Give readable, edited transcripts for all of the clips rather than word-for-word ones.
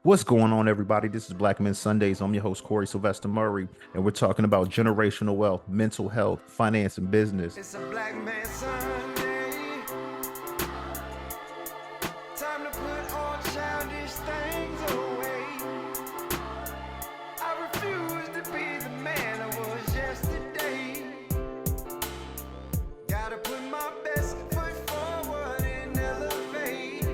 What's going on, everybody? This is Black Men Sundays. I'm your host, Corey Sylvester Murray, and we're talking about generational wealth, mental health, finance, and business. It's a Black Man Sunday. Time to put all childish things away. I refuse to be the man I was yesterday. Gotta put my best foot forward and elevate.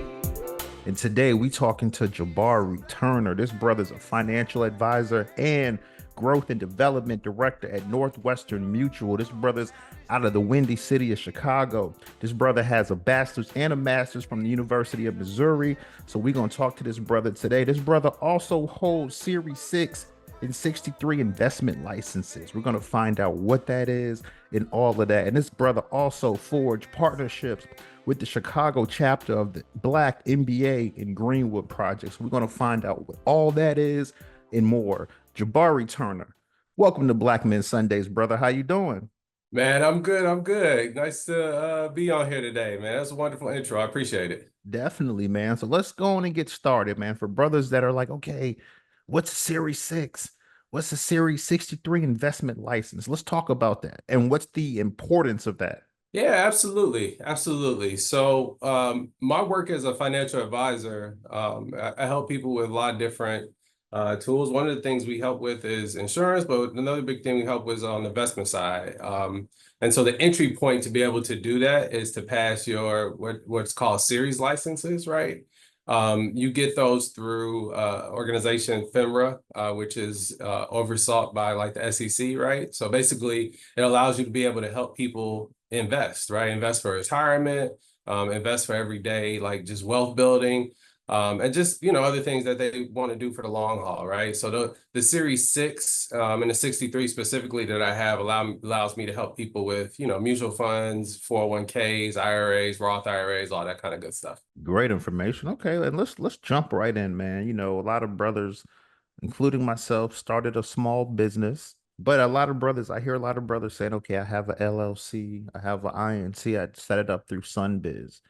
And today we talking to Jabari Turner. This brother's a financial advisor and growth and development director at Northwestern Mutual. This brother's out of the Windy City of Chicago. This brother has a bachelor's and a master's from the University of Missouri. So we're going to talk to this brother today. This brother also holds Series 6 and 63 investment licenses. We're going to find out what that is and all of that. And this brother also forged partnerships with the Chicago chapter of the Black MBA in Greenwood Projects. We're going to find out what all that is and more. Jabari Turner, welcome to Black Men Sundays, brother. How you doing? Man, I'm good. I'm good. Nice to be on here today, man. That's a wonderful intro. I appreciate it. Definitely, man. So let's go on and get started, man. For brothers that are like, okay, what's a Series 6? What's a Series 63 investment license? Let's talk about that. And what's the importance of that? Yeah, absolutely. Absolutely. So my work as a financial advisor, I help people with a lot of different tools. One of the things we help with is insurance, but another big thing we help with is on the investment side. And so the entry point to be able to do that is to pass your what's called series licenses, right? You get those through organization FINRA, which is oversaw by like the SEC, right? So basically, it allows you to be able to help people invest, right? Invest for retirement, invest for everyday, like just wealth building, and just, other things that they want to do for the long haul, right? So the Series 6 and the 63 specifically that I have allows me to help people with, mutual funds, 401ks, IRAs, Roth IRAs, all that kind of good stuff. Great information. Okay, and let's jump right in, man. You know, a lot of brothers, including myself, started a small business, but a lot of brothers, I hear a lot of brothers saying, okay, I have a LLC, I have an INC, I set it up through Sunbiz,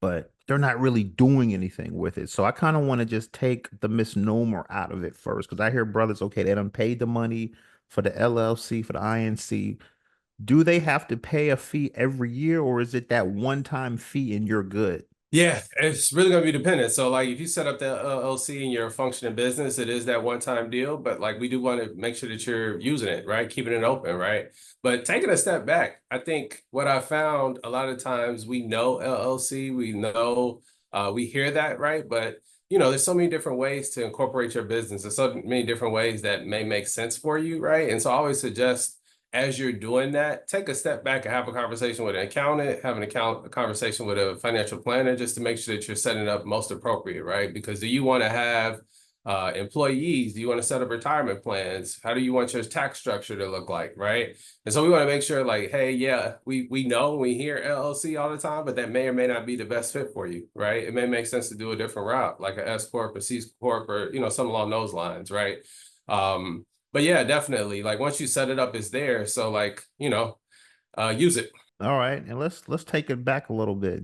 but they're not really doing anything with it. So I kind of want to just take the misnomer out of it first, because I hear brothers, okay, they done paid the money for the LLC, for the INC. Do they have to pay a fee every year, or is it that one-time fee and you're good? Yeah, it's really going to be dependent. So, like, if you set up the LLC and you're a functioning business, it is that one-time deal. But like, we do want to make sure that you're using it, right? Keeping it open, right? But taking a step back, I think what I found a lot of times we know LLC, we know we hear that, right? But there's so many different ways to incorporate your business. There's so many different ways that may make sense for you, right? And so I always suggest as you're doing that, take a step back and have a conversation with an accountant, have a conversation with a financial planner, just to make sure that you're setting it up most appropriate, right? Because do you want to have employees? Do you want to set up retirement plans? How do you want your tax structure to look like, right? And so we want to make sure, like, hey, yeah, we know we hear LLC all the time, but that may or may not be the best fit for you, right? It may make sense to do a different route, like an S corp, a C corp, or something along those lines, right? But yeah, definitely. Like once you set it up, it's there. So like, use it. All right, and let's take it back a little bit,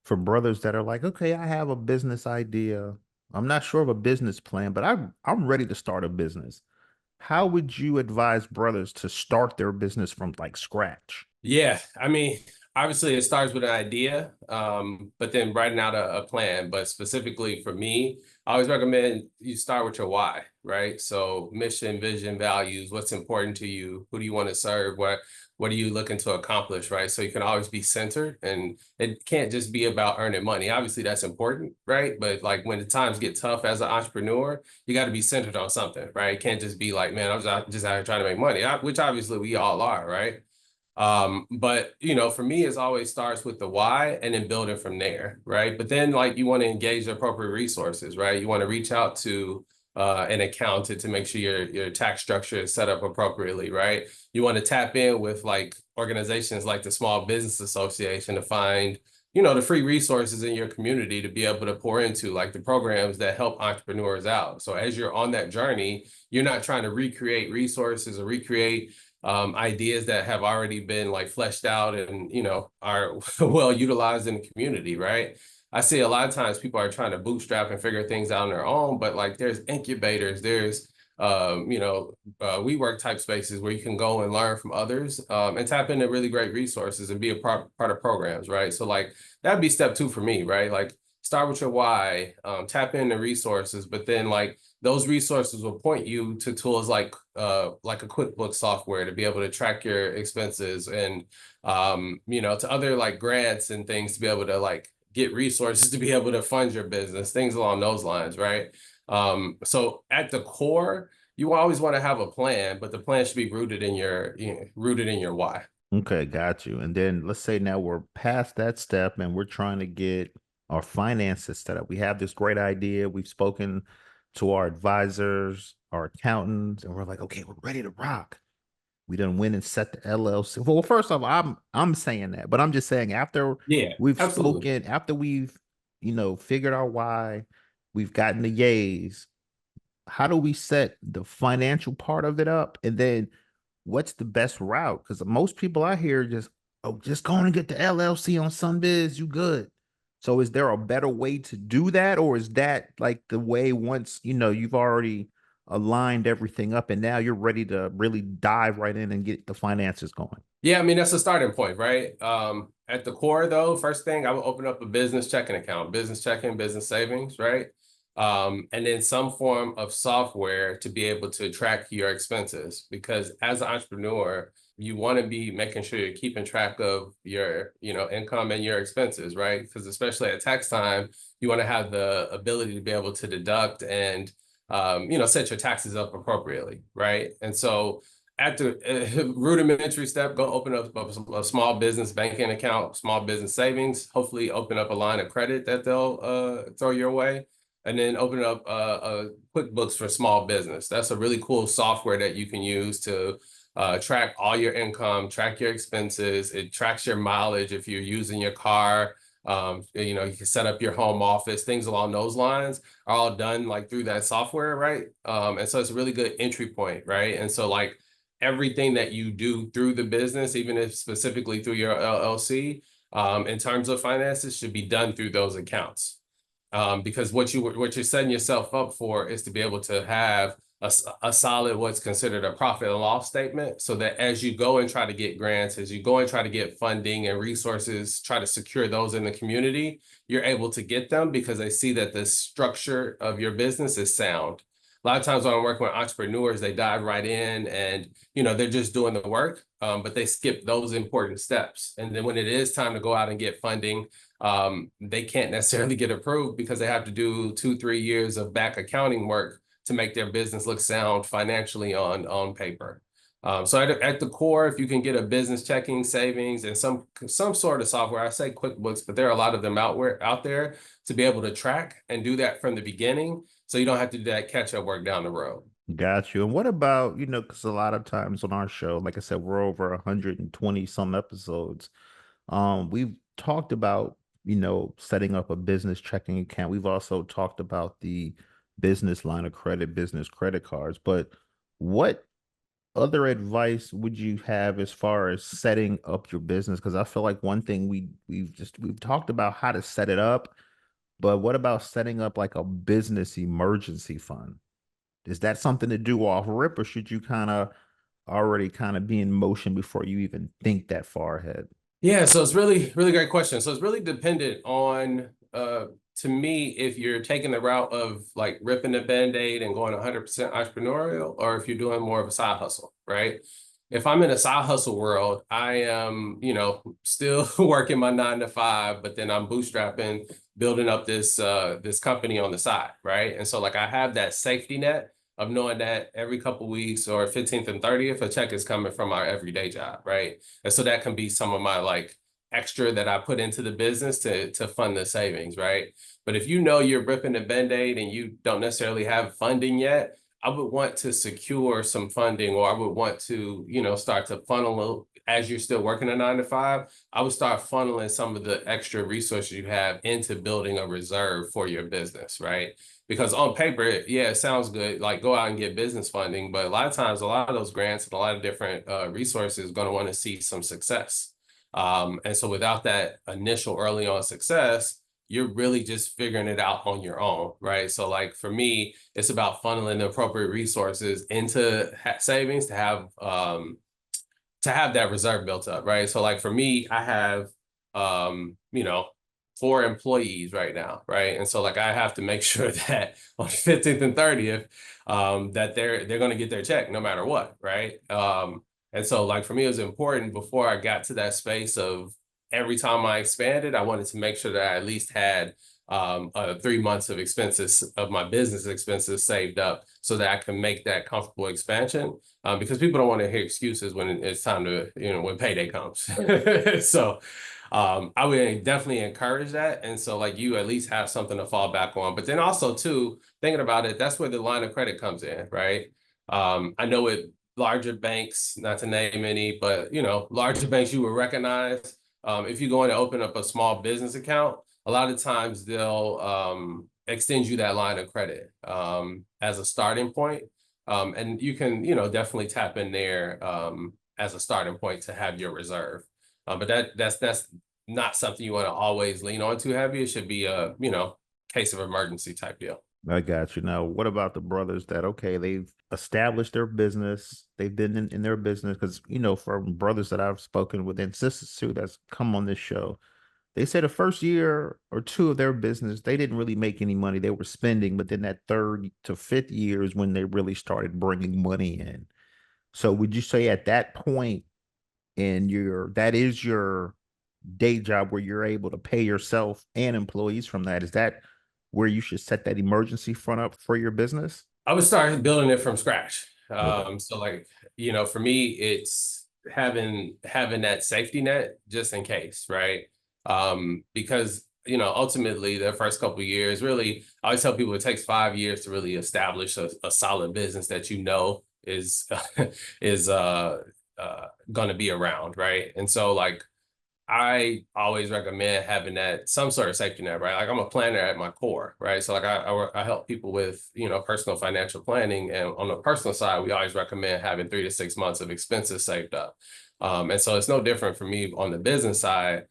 for brothers that are like, okay, I have a business idea. I'm not sure of a business plan, but I'm ready to start a business. How would you advise brothers to start their business from like scratch? Yeah, I mean, obviously it starts with an idea, but then writing out a plan. But specifically for me, I always recommend you start with your why, right? So mission, vision, values, what's important to you, who do you want to serve, what are you looking to accomplish, right? So you can always be centered, and it can't just be about earning money. Obviously that's important, right? But like when the times get tough as an entrepreneur, you got to be centered on something, right? It can't just be like, man, just out here trying to make money, which obviously we all are, right? But for me, it always starts with the why and then building from there, right? But then like you want to engage the appropriate resources, right? You want to reach out to an accountant to make sure your tax structure is set up appropriately, right? You want to tap in with like organizations like the Small Business Association to find, the free resources in your community to be able to pour into, like the programs that help entrepreneurs out. So as you're on that journey, you're not trying to recreate resources or recreate ideas that have already been like fleshed out and are well utilized in the community, right? I see a lot of times people are trying to bootstrap and figure things out on their own, but like there's incubators, there's WeWork type spaces where you can go and learn from others, and tap into really great resources and be a part of programs, right? So like that'd be step two for me, right? Like start with your why, tap into resources, but then like those resources will point you to tools like a QuickBooks software to be able to track your expenses, and to other like grants and things to be able to like get resources to be able to fund your business, things along those lines, right? So at the core, you always want to have a plan, but the plan should be rooted in your why. Okay, got you. And then let's say now we're past that step and we're trying to get our finances set up. We have this great idea. We've spoken to our advisors, our accountants, and we're like, okay, we're ready to rock. We done went and set the LLC. Well, first off, I'm saying that, but I'm just saying after Yeah, we've absolutely. spoken, after we've, figured out why, we've gotten the yays, how do we set the financial part of it up? And then what's the best route? Because most people out here just, oh, just go on and get the LLC on SunBiz, you good. So is there a better way to do that? Or is that like the way once, you've already aligned everything up and now you're ready to really dive right in and get the finances going? Yeah, I mean, that's a starting point, right? At the core, though, first thing, I would open up a business checking account, business checking, business savings, right? And then some form of software to be able to track your expenses. Because as an entrepreneur, you want to be making sure you're keeping track of your, income and your expenses, right? Because especially at tax time, you want to have the ability to be able to deduct and, set your taxes up appropriately, right? And so at the rudimentary step, go open up a small business banking account, small business savings, hopefully open up a line of credit that they'll throw your way, and then open up a QuickBooks for small business. That's a really cool software that you can use to track all your income, track your expenses. It tracks your mileage if you're using your car. You can set up your home office, things along those lines are all done like through that software, right? And so it's a really good entry point, right? And so like everything that you do through the business, even if specifically through your LLC, in terms of finances, should be done through those accounts. Because what you're setting yourself up for is to be able to have a solid what's considered a profit and loss statement, so that as you go and try to get grants, as you go and try to get funding and resources, try to secure those in the community, you're able to get them because they see that the structure of your business is sound. A lot of times when I'm working with entrepreneurs, they dive right in and they're just doing the work, but they skip those important steps. And then when it is time to go out and get funding, they can't necessarily get approved because they have to do 2-3 years of back accounting work to make their business look sound financially on paper. So at the core, if you can get a business checking, savings, and some sort of software, I say QuickBooks, but there are a lot of them out there to be able to track and do that from the beginning, so you don't have to do that catch-up work down the road. Got you. And what about, because a lot of times on our show, like I said, we're over 120 some episodes. We've talked about, setting up a business checking account. We've also talked about the business line of credit, business credit cards. But what other advice would you have as far as setting up your business? Because I feel like one thing we've talked about how to set it up, but what about setting up like a business emergency fund? Is that something to do off rip, or should you kind of already kind of be in motion before you even think that far ahead? Yeah, so it's really, really great question. So it's really dependent on, to me, if you're taking the route of like ripping the Band-Aid and going 100% entrepreneurial, or if you're doing more of a side hustle, right? If I'm in a side hustle world, I am, still working my 9 to 5, but then I'm bootstrapping, building up this company on the side, right? And so like I have that safety net of knowing that every couple weeks or 15th and 30th, a check is coming from our everyday job, right? And so that can be some of my like extra that I put into the business to fund the savings, right? But if you know you're ripping the Band-Aid and you don't necessarily have funding yet, I would want to secure some funding, or I would want to, start to funnel as you're still working a 9 to 5. I would start funneling some of the extra resources you have into building a reserve for your business, right? Because on paper, yeah, it sounds good, like go out and get business funding, but a lot of times, a lot of those grants and a lot of different resources are going to want to see some success. And so without that initial early on success, you're really just figuring it out on your own, right? So like for me, it's about funneling the appropriate resources into savings to have that reserve built up, right? So like for me, I have you know, 4 employees right now, right? And so like I have to make sure that on 15th and 30th, that they're gonna get their check no matter what, right? And so like for me, it was important before I got to that space of every time I expanded, I wanted to make sure that I at least had 3 months of expenses of my business expenses saved up so that I can make that comfortable expansion. Because people don't want to hear excuses when it's time to, when payday comes. So I would definitely encourage that. And so like you at least have something to fall back on. But then also too, thinking about it, that's where the line of credit comes in, right? I know it larger banks, not to name any, but larger banks you would recognize. If you go in and open up a small business account, a lot of times they'll extend you that line of credit as a starting point. And you can, definitely tap in there as a starting point to have your reserve. But that's not something you want to always lean on too heavy. It should be a, case of emergency type deal. I got you. Now, what about the brothers that, okay, they've established their business, they've been in their business? Because, from brothers that I've spoken with and sisters too that's come on this show, they said the first year or two of their business, they didn't really make any money. They were spending, but then that third to fifth year is when they really started bringing money in. So would you say at that point that is your day job where you're able to pay yourself and employees from that? Is that where you should set that emergency fund up for your business? I would start building it from scratch. Okay. So like, for me, it's having that safety net just in case, right? Because ultimately the first couple of years, really, I always tell people it takes 5 years to really establish a solid business that is is going to be around, right? And so like I always recommend having that some sort of safety net, right? Like I'm a planner at my core, right? So like I help people with, personal financial planning. And on the personal side, we always recommend having 3 to 6 months of expenses saved up. And so it's no different for me on the business side,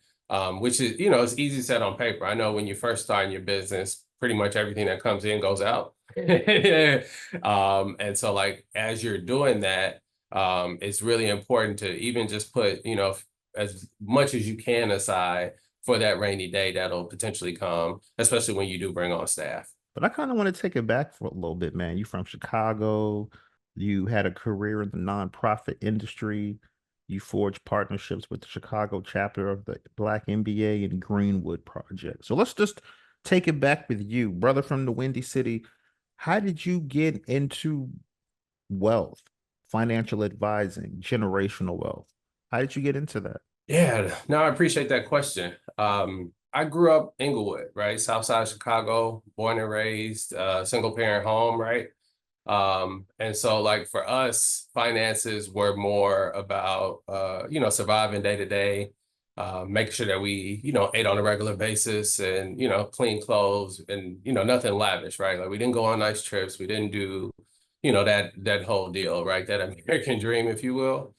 which is, it's easy said on paper. I know when you first start in your business, pretty much everything that comes in goes out. And so like, as you're doing that, it's really important to even just put, as much as you can aside for that rainy day that'll potentially come, especially when you do bring on staff. But I kind of want to take it back for a little bit, man. You from Chicago, you had a career in the nonprofit industry, you forged partnerships with the Chicago chapter of the Black MBA and Greenwood Project. So let's just take it back with you, brother from the Windy City. How did you get into wealth, financial advising, generational wealth? How did you get into that? Yeah, no, I appreciate that question. I grew up Inglewood, right? South side of Chicago, born and raised, single parent home, right? And so like for us, finances were more about surviving day to day, making sure that we, ate on a regular basis and, clean clothes and, nothing lavish, right? Like we didn't go on nice trips. We didn't do, that whole deal, right? That American dream, if you will.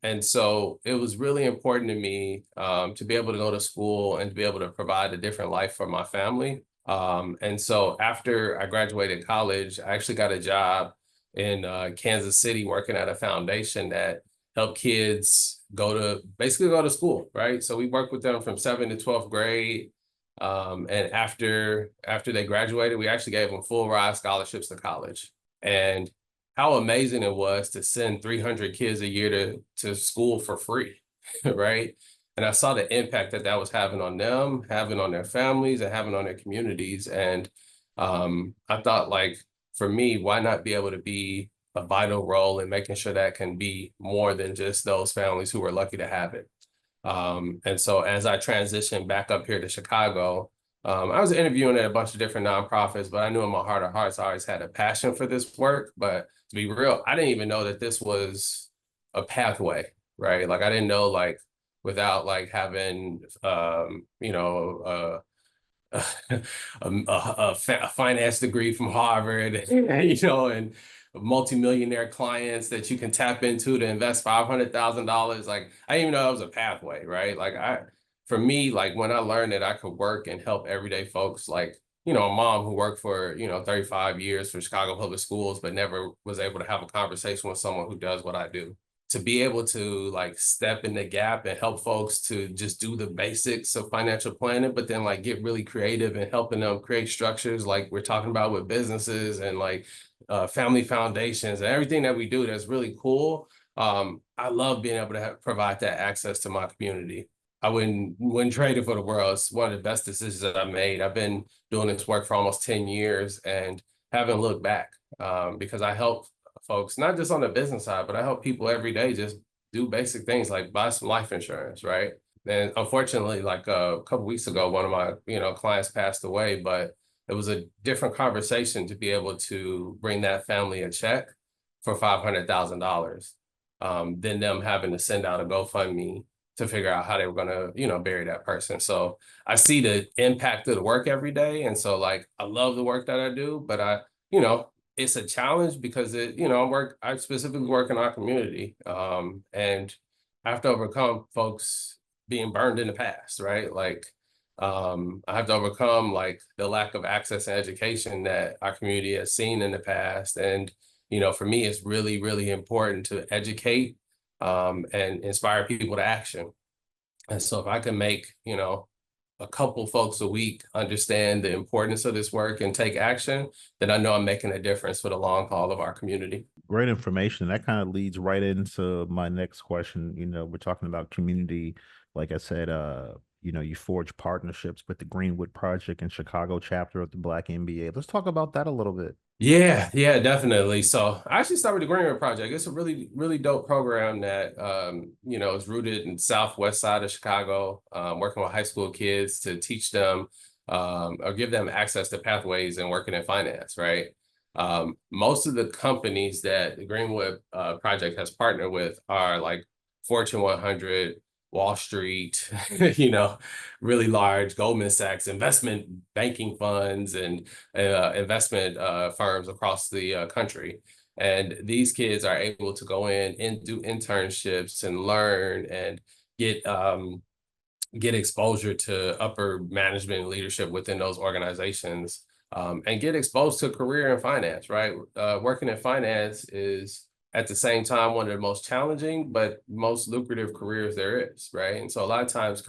And so it was really important to me to be able to go to school and to be able to provide a different life for my family. And so after I graduated college, I actually got a job in Kansas City working at a foundation that helped kids basically go to school, right? So we worked with them from 7th to 12th grade. And after they graduated, we actually gave them full ride scholarships to college. And how amazing it was to send 300 kids a year to school for free, right? And I saw the impact that was having on them, having on their families, and having on their communities. And I thought, like, for me, why not be able to be a vital role in making sure that can be more than just those families who were lucky to have it. And so as I transitioned back up here to Chicago, I was interviewing at a bunch of different nonprofits, but I knew in my heart of hearts, I always had a passion for this work. But to be real, I didn't even know that this was a pathway, right? Like I didn't know, like, without like having, a finance degree from Harvard, and multimillionaire clients that you can tap into to invest $500,000. Like I didn't even know that was a pathway, right? Like for me, like when I learned that I could work and help everyday folks, like, you know, a mom who worked for, you know, 35 years for Chicago Public Schools, but never was able to have a conversation with someone who does what I do. To be able to like step in the gap and help folks to just do the basics of financial planning, but then like get really creative and helping them create structures like we're talking about with businesses and like family foundations and everything that we do that's really cool. I love being able to provide that access to my community. I wouldn't trade it for the world. It's one of the best decisions that I made. I've been doing this work for almost 10 years and haven't looked back because I help folks, not just on the business side, but I help people every day just do basic things like buy some life insurance, right? And unfortunately, like a couple weeks ago, one of my, you know, clients passed away, but it was a different conversation to be able to bring that family a check for $500,000 than them having to send out a GoFundMe to figure out how they were going to, you know, bury that person. So I see the impact of the work every day. And so like, I love the work that I do, but you know, it's a challenge because you know, I specifically work in our community. And I have to overcome folks being burned in the past, right? Like, I have to overcome like the lack of access and education that our community has seen in the past. And, you know, for me, it's really, really important to educate and inspire people to action. And so if I can make, you know, a couple folks a week understand the importance of this work and take action, then I know I'm making a difference for the long haul of our community. Great information. That kind of leads right into my next question. You know, we're talking about community. Like I said, you know, you forge partnerships with the Greenwood Project and Chicago chapter of the Black MBA. Let's talk about that a little bit. Yeah, yeah, definitely. So I actually started the Greenwood Project. It's a really, really dope program that you know, is rooted in southwest side of Chicago, working with high school kids to teach them or give them access to pathways and working in finance, right? Most of the companies that the Greenwood Project has partnered with are like Fortune 100, Wall Street, you know, really large Goldman Sachs investment banking funds and investment firms across the country. And these kids are able to go in and do internships and learn and get exposure to upper management and leadership within those organizations and get exposed to a career in finance, right? Working in finance is at the same time one of the most challenging but most lucrative careers there is, right? And so a lot of times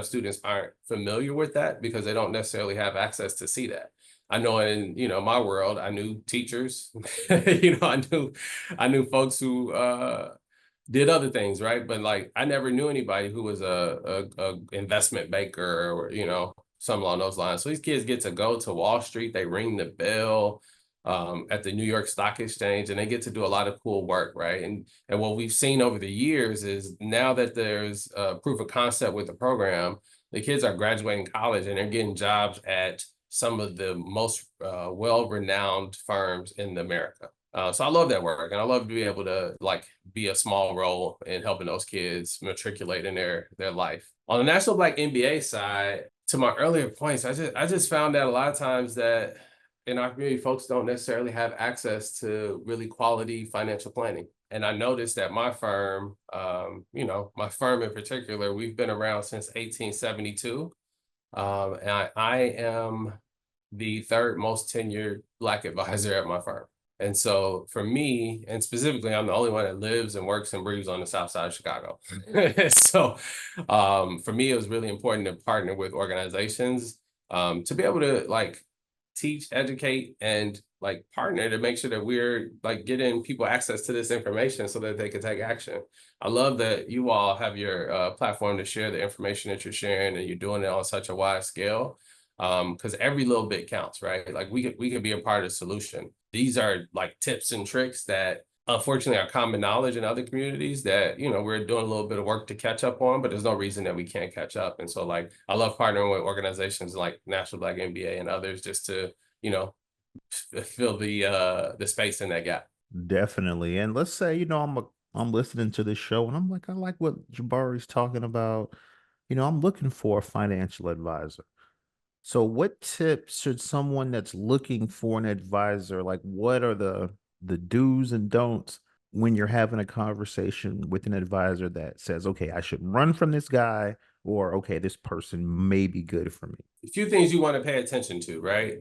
students aren't familiar with that because they don't necessarily have access to see that. I know in, you know, my world, I knew teachers, you know, I knew folks who did other things, right? But like I never knew anybody who was a investment banker or, you know, something along those lines. So these kids get to go to Wall Street, they ring the bell at the New York Stock Exchange, and they get to do a lot of cool work, right? And what we've seen over the years is now that there's proof of concept with the program, the kids are graduating college and they're getting jobs at some of the most well-renowned firms in America. So I love that work, and I love to be able to like be a small role in helping those kids matriculate in their life. On the National Black MBA side, to my earlier points, I just found that a lot of times that in our community, folks don't necessarily have access to really quality financial planning. And I noticed that my firm, you know, my firm in particular, we've been around since 1872. And I am the third most tenured Black advisor at my firm. And so for me, and specifically, I'm the only one that lives and works and breathes on the South Side of Chicago. So for me, it was really important to partner with organizations to be able to like teach, educate, and like partner to make sure that we're like getting people access to this information so that they can take action. I love that you all have your platform to share the information that you're sharing, and you're doing it on such a wide scale. Because every little bit counts, right? Like we can be a part of the solution. These are like tips and tricks that unfortunately are common knowledge in other communities that, you know, we're doing a little bit of work to catch up on, but there's no reason that we can't catch up. And so like, I love partnering with organizations like National Black MBA and others just to, you know, fill the space in that gap. Definitely. And let's say, you know, I'm listening to this show and I'm like, I like what Jabari's talking about. You know, I'm looking for a financial advisor. So what tips should someone that's looking for an advisor, like what are the do's and don'ts when you're having a conversation with an advisor that says, okay, I should run from this guy, or okay, this person may be good for me? A few things you want to pay attention to, right?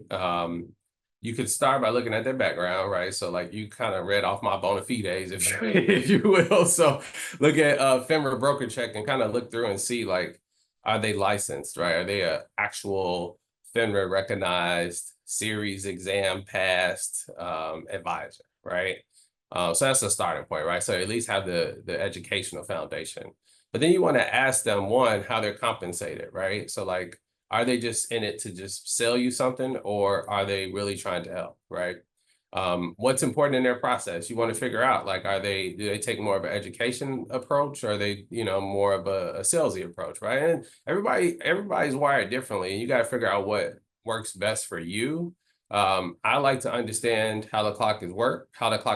You could start by looking at their background, right? So like you kind of read off my bona fides, if you will. So look at FINRA broker check and kind of look through and see like, are they licensed, right? Are they a actual FINRA recognized series exam passed advisor, right? So that's a starting point, right? So at least have the educational foundation. But then you want to ask them, one, how they're compensated, right? So like, are they just in it to just sell you something, or are they really trying to help, right? What's important in their process? You want to figure out, like, do they take more of an education approach, or are they, more of a salesy approach, right? And everybody's wired differently, and you got to figure out what works best for you. I like to understand how the clock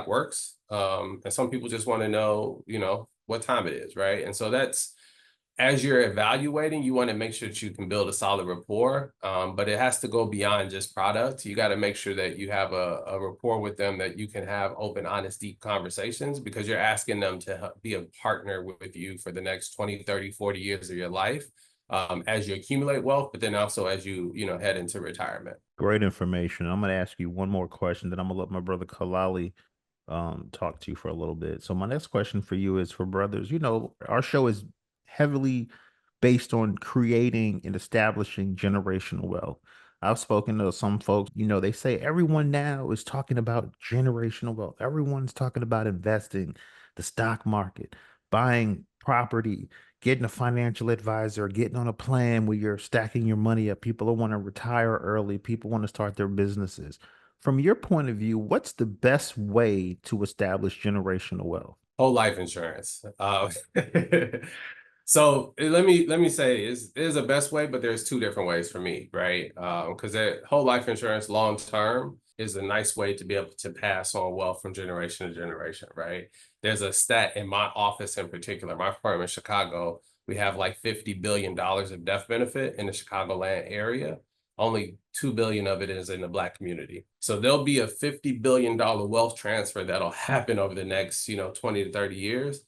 works. And some people just want to know, what time it is, right? And so that's, as you're evaluating, you want to make sure that you can build a solid rapport, but it has to go beyond just product. You got to make sure that you have a rapport with them, that you can have open, honest, deep conversations, because you're asking them to be a partner with you for the next 20, 30, 40 years of your life, as you accumulate wealth, but then also as you head into retirement. Great information. I'm going to ask you one more question, then I'm going to let my brother Kalali talk to you for a little bit. So my next question for you is for brothers. Our show is heavily based on creating and establishing generational wealth. I've spoken to some folks, they say everyone now is talking about generational wealth. Everyone's talking about investing, the stock market, buying property, getting a financial advisor, getting on a plan where you're stacking your money up. People want to retire early, people want to start their businesses. From your point of view, what's the best way to establish generational wealth? Whole life insurance. So let me say is a best way, but there's two different ways for me, right? Because that whole life insurance long term is a nice way to be able to pass on wealth from generation to generation, right? There's a stat in my office in particular, my firm in Chicago, we have like $50 billion of death benefit in the Chicagoland area. Only 2 billion of it is in the Black community. So there'll be a $50 billion wealth transfer that'll happen over the next, 20 to 30 years.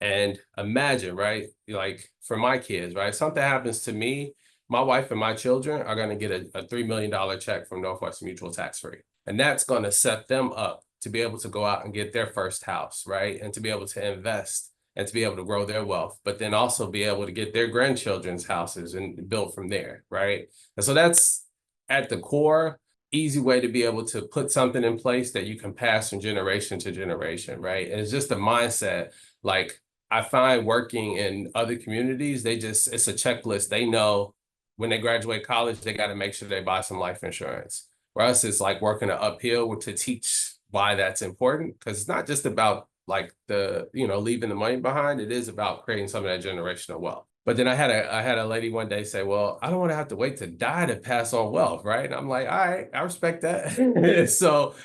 And imagine, right? Like for my kids, right? Something happens to me, my wife and my children are going to get a $3 million check from Northwestern Mutual tax free. And that's going to set them up to be able to go out and get their first house, right? And to be able to invest and to be able to grow their wealth, but then also be able to get their grandchildren's houses and build from there, right? And so that's at the core, easy way to be able to put something in place that you can pass from generation to generation, right? And it's just a mindset. Like I find working in other communities, it's a checklist. They know when they graduate college, they got to make sure they buy some life insurance. For us, it's like working an uphill to teach why that's important, because it's not just about like leaving the money behind. It is about creating some of that generational wealth. But then I had a lady one day say, well, I don't want to have to wait to die to pass on wealth, right? And I'm like, all right, I respect that. So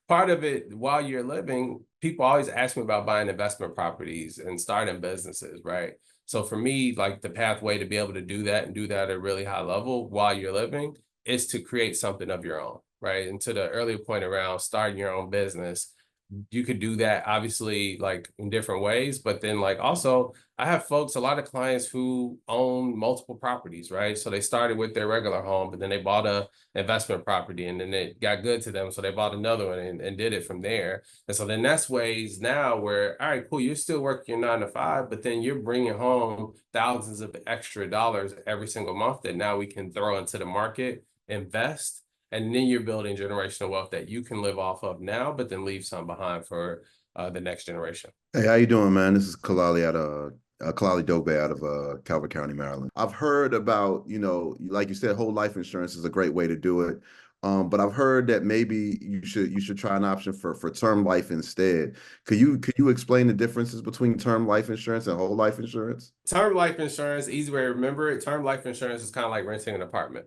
part of it, while you're living, people always ask me about buying investment properties and starting businesses, right? So for me, like the pathway to be able to do that and do that at a really high level while you're living is to create something of your own, right? And to the earlier point around starting your own business, you could do that obviously like in different ways, but then like also I have folks, a lot of clients who own multiple properties, right? So they started with their regular home, but then they bought a investment property and then it got good to them. So they bought another one and did it from there. And so then that's ways now where, all right, cool, you're still working your 9 to 5, but then you're bringing home thousands of extra dollars every single month that now we can throw into the market, invest, and then you're building generational wealth that you can live off of now, but then leave some behind for the next generation. Hey, how you doing, man? This is Kalali Dobe out of Calvert County, Maryland. I've heard about, like you said, whole life insurance is a great way to do it. But I've heard that maybe you should try an option for term life instead. Could you explain the differences between term life insurance and whole life insurance? Term life insurance, easy way to remember it. Term life insurance is kind of like renting an apartment.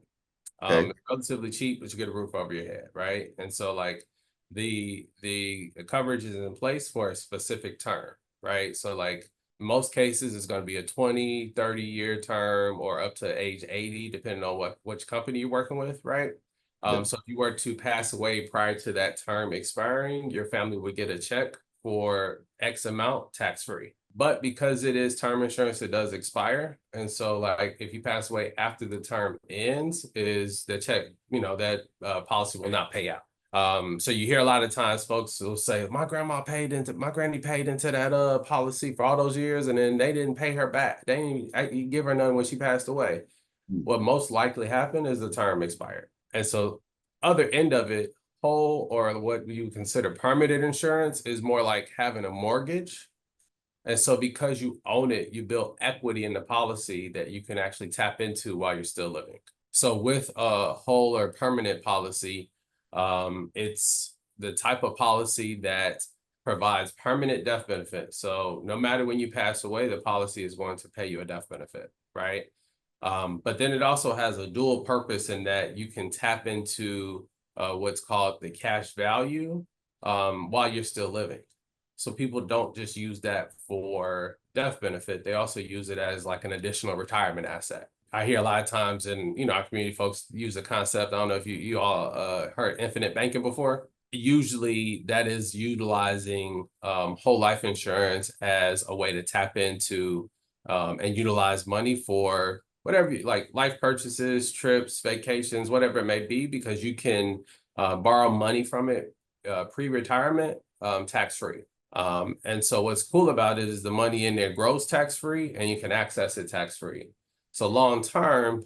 Okay. It's relatively cheap, but you get a roof over your head, right? And so like the coverage is in place for a specific term, right? So like most cases it's going to be a 20, 30-year term or up to age 80, depending on which company you're working with, right? So if you were to pass away prior to that term expiring, your family would get a check for X amount tax-free. But because it is term insurance, it does expire. And so like if you pass away after the term ends, is the check, that policy will not pay out. So you hear a lot of times folks will say, my granny paid into that policy for all those years, and then they didn't pay her back. They didn't give her none when she passed away. Mm. What most likely happened is the term expired. And so other end of it, whole or what you consider permanent insurance is more like having a mortgage. And so because you own it, you build equity in the policy that you can actually tap into while you're still living. So with a whole or permanent policy, it's the type of policy that provides permanent death benefit. So no matter when you pass away, the policy is going to pay you a death benefit, right? But then it also has a dual purpose in that you can tap into what's called the cash value while you're still living. So people don't just use that for death benefit. They also use it as like an additional retirement asset. I hear a lot of times in, our community, folks use the concept. I don't know if you all heard infinite banking before. Usually that is utilizing whole life insurance as a way to tap into and utilize money for whatever, like life purchases, trips, vacations, whatever it may be, because you can borrow money from it pre-retirement tax-free. And so what's cool about it is the money in there grows tax-free and you can access it tax-free. So long-term,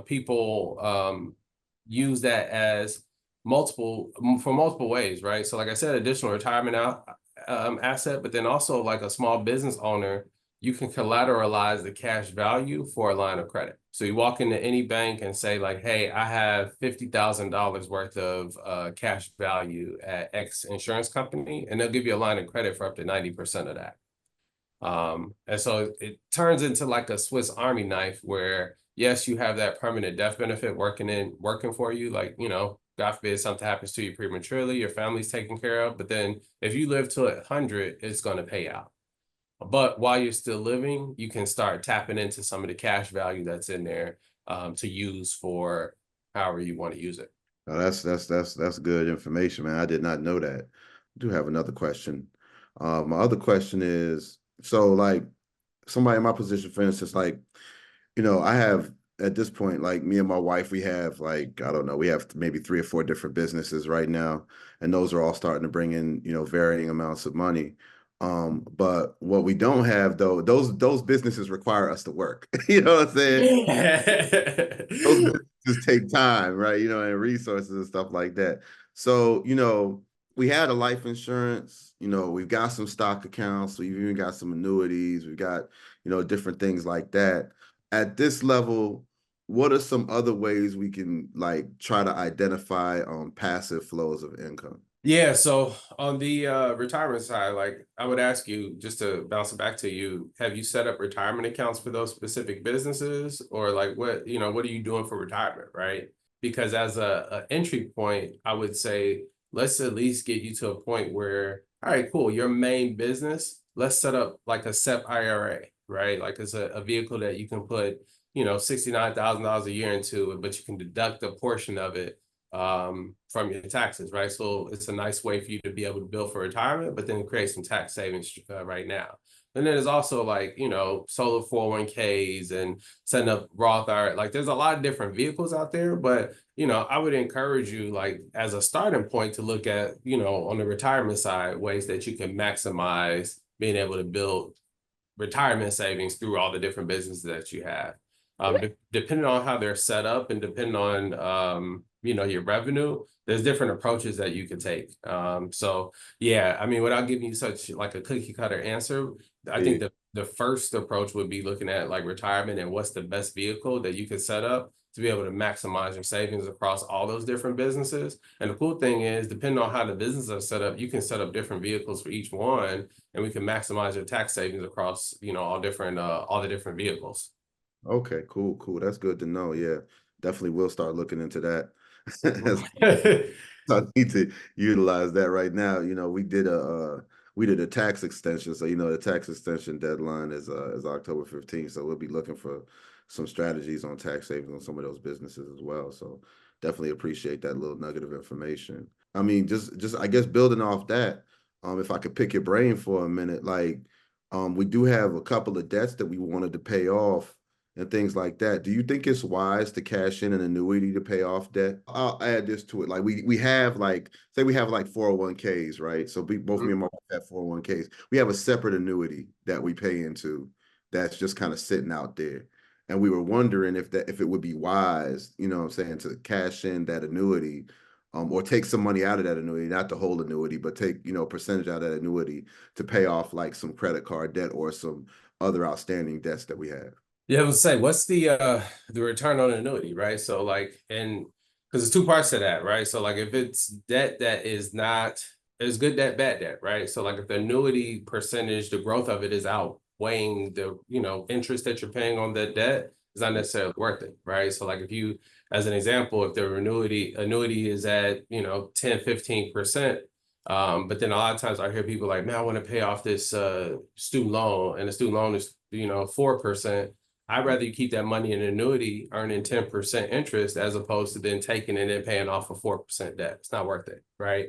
people use that as multiple ways, right? So like I said, additional retirement asset, but then also like a small business owner, you can collateralize the cash value for a line of credit. So you walk into any bank and say like, hey, I have $50,000 worth of cash value at X insurance company, and they'll give you a line of credit for up to 90% of that. And so it turns into like a Swiss Army knife where, yes, you have that permanent death benefit working for you. Like, God forbid something happens to you prematurely, your family's taken care of. But then if you live to 100, it's going to pay out. But while you're still living, you can start tapping into some of the cash value that's in there to use for however you want to use it. Oh, that's good information, man. I did not know that. I do have another question. My other question is, so like somebody in my position, for instance, like, I have at this point, like me and my wife, we have like, I don't know, we have maybe 3 or 4 different businesses right now, and those are all starting to bring in, varying amounts of money. But what we don't have though, those businesses require us to work. You know what I'm saying? Those businesses take time, right? And resources and stuff like that. So, we had a life insurance, we've got some stock accounts, we've even got some annuities, we've got, different things like that. At this level, what are some other ways we can like try to identify passive flows of income? Yeah, so on the retirement side, like I would ask you, just to bounce it back to you, have you set up retirement accounts for those specific businesses, or like what are you doing for retirement, right? Because as a entry point, I would say let's at least get you to a point where, all right, cool, your main business, let's set up like a SEP IRA, right? Like it's a vehicle that you can put, $69,000 a year into it, but you can deduct a portion of it from your taxes, right? So it's a nice way for you to be able to build for retirement, but then create some tax savings right now. And then there's also like, solo 401ks and setting up Roth IRA. Like there's a lot of different vehicles out there, but, I would encourage you like as a starting point to look at, on the retirement side, ways that you can maximize being able to build retirement savings through all the different businesses that you have. Depending on how they're set up and depending on, your revenue, there's different approaches that you could take. So yeah, I mean, without giving you such like a cookie cutter answer, I think the first approach would be looking at like retirement and what's the best vehicle that you could set up to be able to maximize your savings across all those different businesses. And the cool thing is, depending on how the businesses are set up, you can set up different vehicles for each one, and we can maximize your tax savings across, all the different vehicles. Okay, cool. That's good to know. Yeah, definitely will start looking into that. I need to utilize that right now. We did a tax extension. So, the tax extension deadline is October 15th. So we'll be looking for some strategies on tax savings on some of those businesses as well. So definitely appreciate that little nugget of information. I mean, just I guess building off that, if I could pick your brain for a minute, like We do have a couple of debts that we wanted to pay off and things like that. Do you think it's wise to cash in an annuity to pay off debt? I'll add this to it. Like we have like, say we have like 401ks, right? So both me and my wife have 401ks. We have a separate annuity that we pay into that's just kind of sitting out there. And we were wondering if it would be wise, you know what I'm saying, to cash in that annuity, or take some money out of that annuity, not the whole annuity, but take, you know, a percentage out of that annuity to pay off like some credit card debt or some other outstanding debts that we have. Yeah, I would say, what's the return on annuity, right? So like, and because there's two parts to that, right? So like if it's debt that is not, there's good debt, bad debt, right? So like if the annuity percentage, the growth of it is outweighing the, you know, interest that you're paying on that debt, it's not necessarily worth it, right? So like if you, as an example, if the annuity is at, you know, 10, 15%, but then a lot of times I hear people like, man, I want to pay off this student loan, and the student loan is, you know, 4%. I'd rather you keep that money in an annuity earning 10% interest as opposed to then taking it and paying off a 4% debt. It's not worth it, right?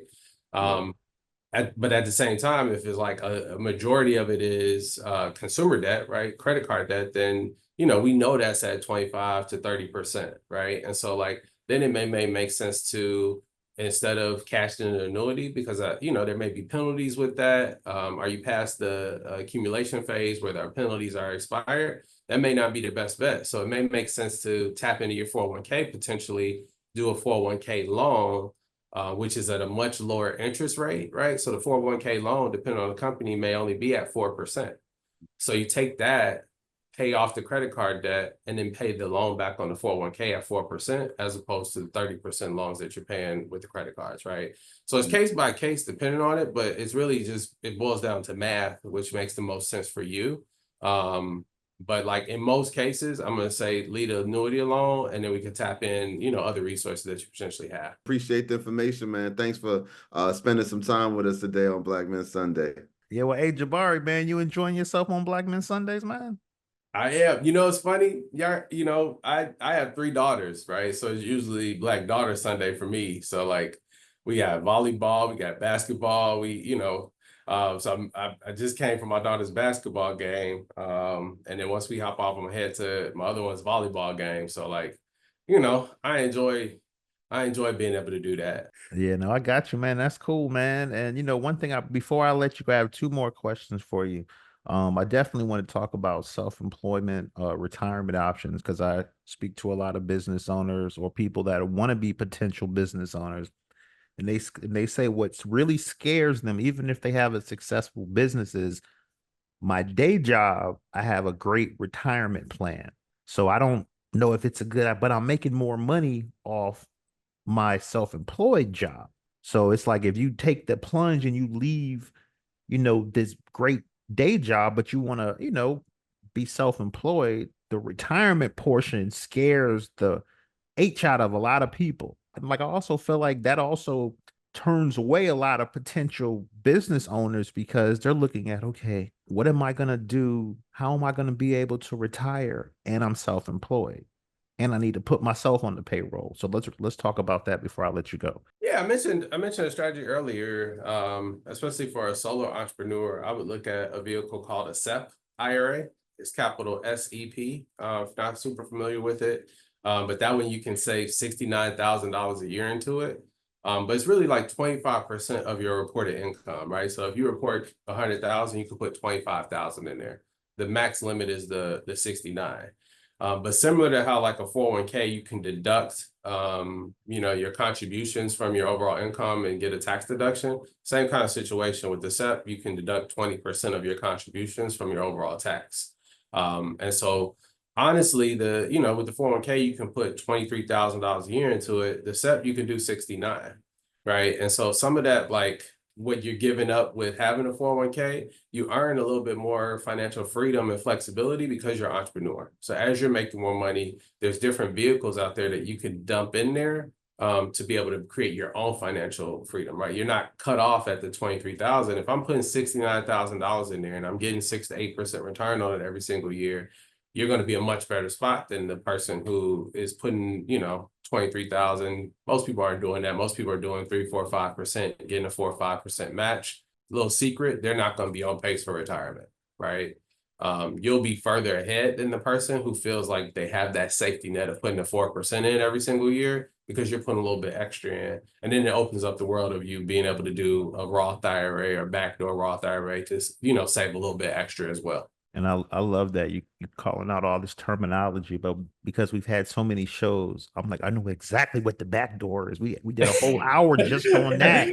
But at the same time, if it's like a majority of it is consumer debt, right? Credit card debt, then, you know, we know that's at 25 to 30%, right? And so like, then it may make sense to, instead of cashing in an annuity, because, you know, there may be penalties with that. Are you past the accumulation phase where the penalties are expired? That may not be the best bet. So it may make sense to tap into your 401k, potentially do a 401k loan, which is at a much lower interest rate, right? So the 401k loan, depending on the company, may only be at 4%. So you take that, pay off the credit card debt, and then pay the loan back on the 401k at 4%, as opposed to the 30% loans that you're paying with the credit cards, right? So it's case by case depending on it, but it's really just, it boils down to math, which makes the most sense for you. But like in most cases, I'm going to say leave the annuity alone, and then we can tap in, you know, other resources that you potentially have. Appreciate the information, man. Thanks for spending some time with us today on Black Men Sunday. Yeah, well, hey Jabari, man, you enjoying yourself on Black Men Sundays, man? I am. You know, it's funny. Yeah, you know, I have 3 daughters, right? So it's usually Black Daughter Sunday for me. So like, we got volleyball, we got basketball, you know. So I just came from my daughter's basketball game, and then once we hop off, I'm gonna head to my other one's volleyball game. So like, you know, I enjoy being able to do that. Yeah, no, I got you, man. That's cool, man. And you know, one thing before I let you go, I have 2 more questions for you. I definitely want to talk about self-employment, retirement options, because I speak to a lot of business owners or people that want to be potential business owners. And they say what's really scares them, even if they have a successful business, is my day job. I have a great retirement plan. So I don't know if it's a good, but I'm making more money off my self-employed job. So it's like if you take the plunge and you leave, you know, this great day job, but you want to, you know, be self-employed, the retirement portion scares the H out of a lot of people. And like I also feel like that also turns away a lot of potential business owners because they're looking at, okay, what am I going to do? How am I going to be able to retire? And I'm self-employed and I need to put myself on the payroll. So let's talk about that before I let you go. Yeah, I mentioned a strategy earlier, especially for a solo entrepreneur. I would look at a vehicle called a SEP IRA. It's capital SEP. If not super familiar with it, but that one you can save $69,000 a year into it. But it's really like 25% of your reported income, right? So if you report 100,000, you can put 25,000 in there. The max limit is the 69. But similar to how like a 401k, you can deduct, you know, your contributions from your overall income and get a tax deduction. Same kind of situation with the SEP. You can deduct 20% of your contributions from your overall tax. And so honestly, you know, with the 401k, you can put $23,000 a year into it. The SEP, you can do 69, right? And so some of that, like what you're giving up with having a 401k, you earn a little bit more financial freedom and flexibility because you're an entrepreneur. So as you're making more money, there's different vehicles out there that you can dump in there to be able to create your own financial freedom, right? You're not cut off at the 23,000. If I'm putting $69,000 in there and I'm getting 6 to 8% return on it every single year, you're going to be a much better spot than the person who is putting, you know, 23,000. Most people aren't doing that. Most people are doing 3, 4, 5%, getting a 4 or 5% match. Little secret, they're not going to be on pace for retirement. right? You'll be further ahead than the person who feels like they have that safety net of putting the 4% in every single year because you're putting a little bit extra in. And then it opens up the world of you being able to do a Roth IRA or backdoor Roth IRA to, save a little bit extra as well. And I love that you calling out all this terminology, but because we've had so many shows, I'm like, I know exactly what the back door is. We did a whole hour just on that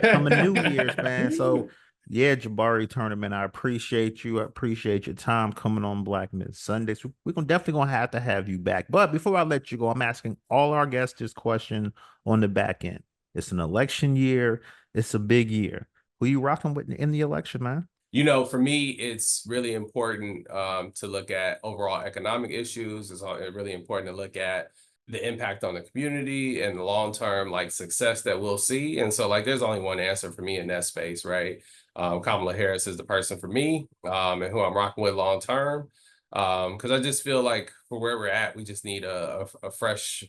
coming New Year's, man. So yeah, Jabari Tournament, I appreciate you. I appreciate your time coming on Black Men Sundays. We're definitely gonna have you back. But before I let you go, I'm asking all our guests this question on the back end. It's an election year. It's a big year. Who you rocking with in the election, man? For me, it's really important to look at overall economic issues. It's really important to look at the impact on the community and the long-term success that we'll see. And so there's only one answer for me in that space, right? Kamala Harris is the person for me and who I'm rocking with long-term. Because I just feel like for where we're at, we just need a fresh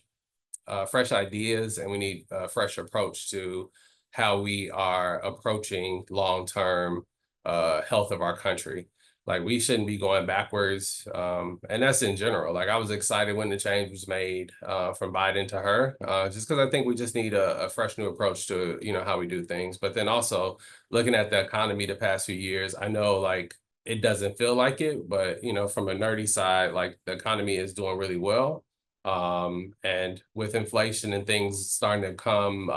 ideas, and we need a fresh approach to how we are approaching long-term health of our country. We shouldn't be going backwards. And that's in general. I was excited when the change was made from Biden to her, just because I think we just need a fresh new approach to, how we do things. But then also looking at the economy the past few years, I know it doesn't feel like it, but, from a nerdy side, the economy is doing really well. And with inflation and things starting to come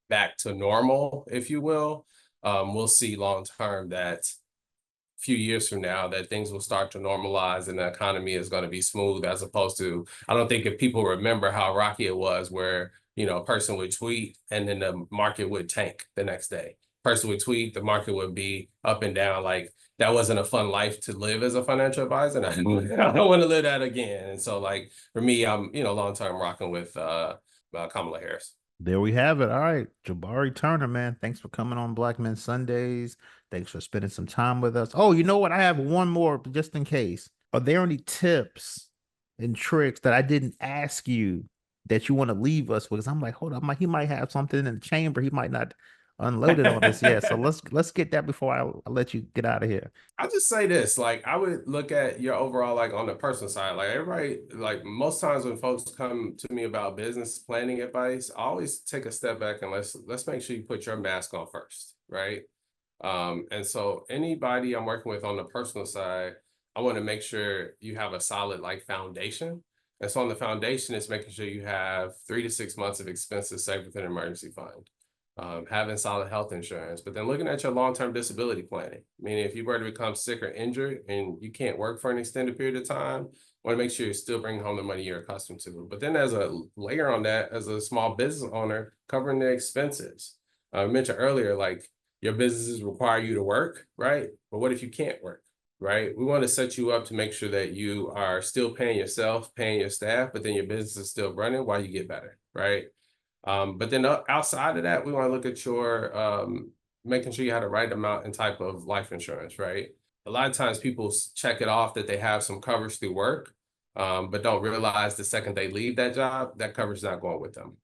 back to normal, if you will, we'll see long term that few years from now that things will start to normalize and the economy is going to be smooth, as opposed to, I don't think if people remember how rocky it was where, a person would tweet and then the market would tank the next day. Person would tweet, the market would be up and down. That wasn't a fun life to live as a financial advisor. And I don't want to live that again. And so for me, I'm, long term rocking with Kamala Harris. There we have it. All right, Jabari Turner, man. Thanks for coming on Black Men Sundays. Thanks for spending some time with us. Oh, you know what? I have one more just in case. Are there any tips and tricks that I didn't ask you that you want to leave us with? Because I'm like, hold up, he might have something in the chamber. He might not unload it on us yet. So let's get that before I let you get out of here. I'll just say this, I would look at your overall, on the personal side, everybody, most times when folks come to me about business planning advice, I always take a step back and let's make sure you put your mask on first, right? And so anybody I'm working with on the personal side, I want to make sure you have a solid foundation. And so on the foundation, it's making sure you have 3 to 6 months of expenses saved with an emergency fund. Having solid health insurance, but then looking at your long-term disability planning. Meaning if you were to become sick or injured and you can't work for an extended period of time, want to make sure you're still bringing home the money you're accustomed to. But then as a layer on that, as a small business owner, covering the expenses. I mentioned earlier, your businesses require you to work, right? But what if you can't work, right? We want to set you up to make sure that you are still paying yourself, paying your staff, but then your business is still running while you get better, right? But then outside of that, we want to look at your making sure you have the right amount and type of life insurance, right? A lot of times people check it off that they have some coverage through work, but don't realize the second they leave that job, that coverage is not going with them.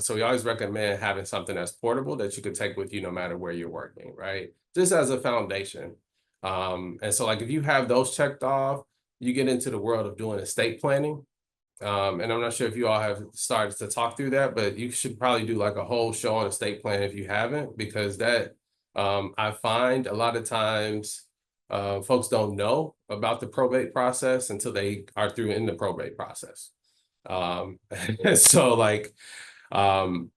So we always recommend having something that's portable that you can take with you no matter where you're working, right? Just as a foundation. And so if you have those checked off, you get into the world of doing estate planning. And I'm not sure if you all have started to talk through that, but you should probably do a whole show on estate plan if you haven't, because that I find a lot of times folks don't know about the probate process until they are through in the probate process. So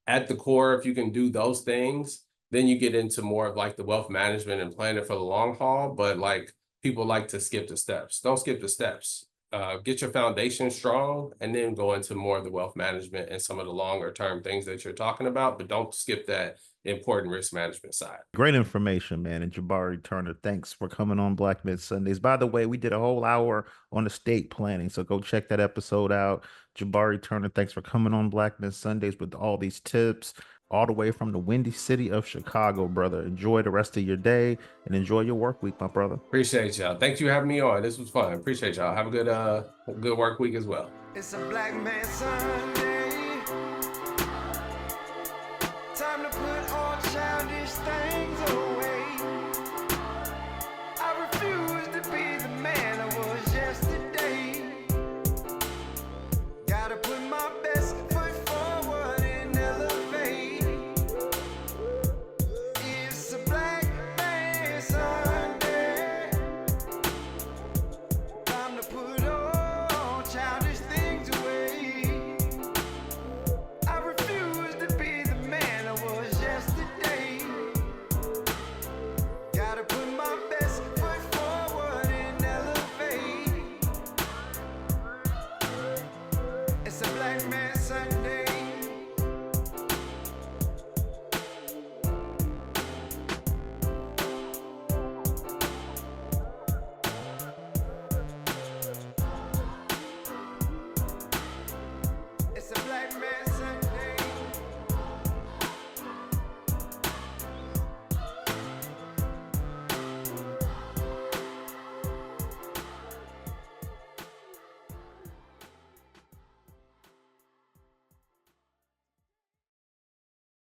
at the core, if you can do those things, then you get into more of the wealth management and planning for the long haul. But people like to skip the steps. Don't skip the steps. Get your foundation strong and then go into more of the wealth management and some of the longer term things that you're talking about, but don't skip that important risk management side. Great information, man. And Jabari Turner, thanks for coming on Black Men Sundays. By the way, we did a whole hour on estate planning, so go check that episode out. Jabari Turner, thanks for coming on Black Men Sundays with all these tips, all the way from the Windy City of Chicago, brother. Enjoy the rest of your day and enjoy your work week, my brother. Appreciate y'all. Thank you for having me on. This was fun. Appreciate y'all. Have a good work week as well. It's a Black Man Sunday.